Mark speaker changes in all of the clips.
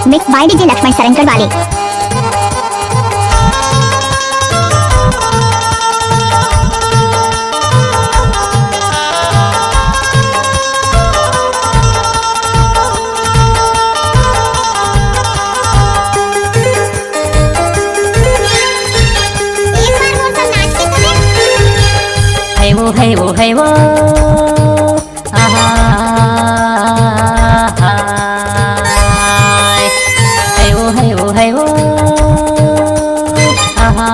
Speaker 1: Mix by DJ Lakshman सरंकर वाले।
Speaker 2: है वो आहा है वो आहा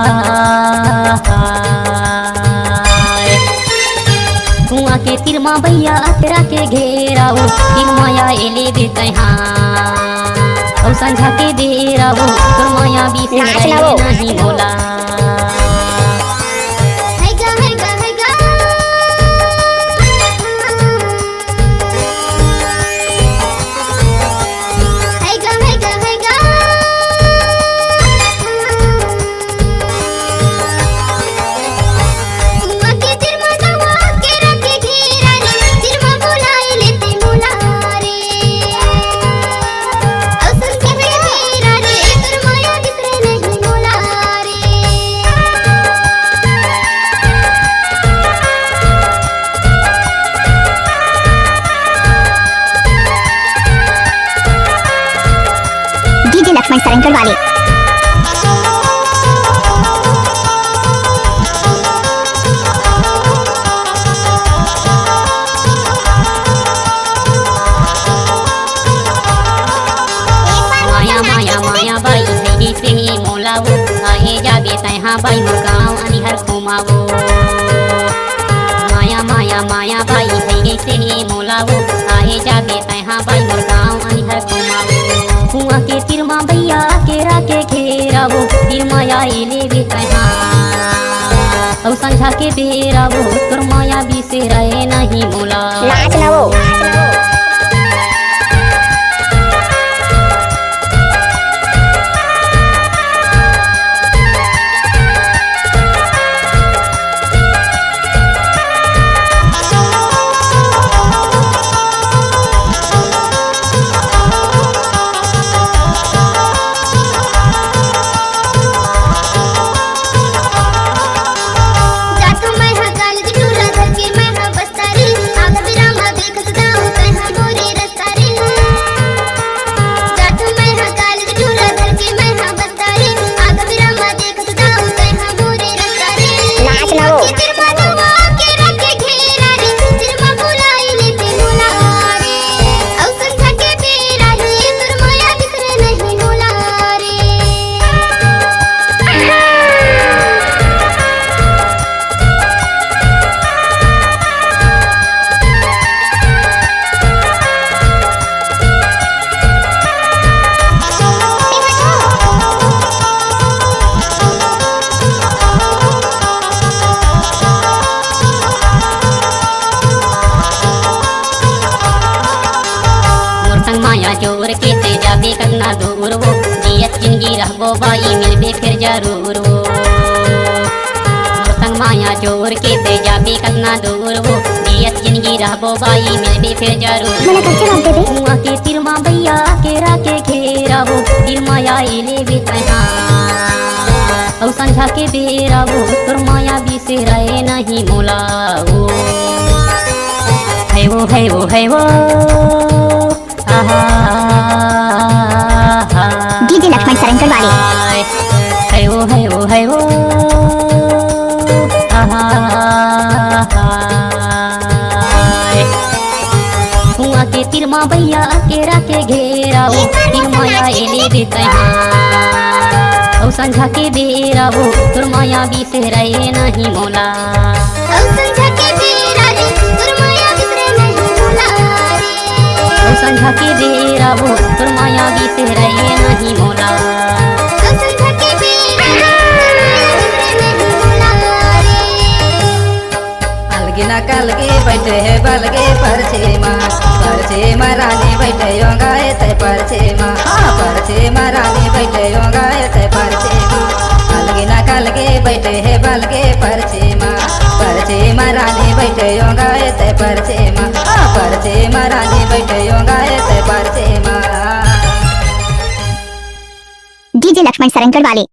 Speaker 2: कुआं के तिरमा भैया तेरा के घेराओ तिरमाया एले बेतहा औ संझा के बेराओ तिरमाया बीच नहीं बोला
Speaker 1: लक्ष्मण सरंकर वाले।
Speaker 2: माया माया माया बाई है से ही मोलावो आए जाबे तहा बाई मोर गाँव अनिहर घुमावो माया माया माया बाई है से ही मोलावो आए जाबे तहा बाई मोर गाँव अनिहर घुमावो कुआं के तिरमा भैया केरा के घेरावो तिरमाया एले बेतहा औ संझा के बेरावो तोर माया बिसराए नहीं मोला
Speaker 1: नाच ना वो जोर के ते जाबे करना दूर वो जियत जिंदगी रहबो बाई मिलबे फिर जरूर वो संग माया जोर के ते जाबे करना दूर वो जियत जिंदगी रहबो बाई मिलबे फिर जरूर कुआं के तिरमा भैया केरा के घेरावो तिरमाया एले बेतहा औ संझा के बेरावो तोर माया बिसराए नहीं मोलाओ है वो डीजे लक्ष्मण सरंकर वाले।
Speaker 2: है वो कुआं के तिरमा भैया केरा के घेरावो तिरमाया एले बेतहा औ संझा के बेरावो तोर माया बिसराए नहीं मोला संझा के बेरावो तोर माया बिसराए नहीं मोला
Speaker 3: अलगे ना कलगे बैठे है बलगे परछे माँ रानी बैठे गाए ते परछे माँ रानी बैठे गाए ते परछे माँ अलगे ना कलगे बैठे है बलगे परछे माँ रानी बैठे गाए ते परछे माँ रानी बैठे गाए ते परछे माँ
Speaker 4: डीजे लक्ष्मण सरंगड़ वाले।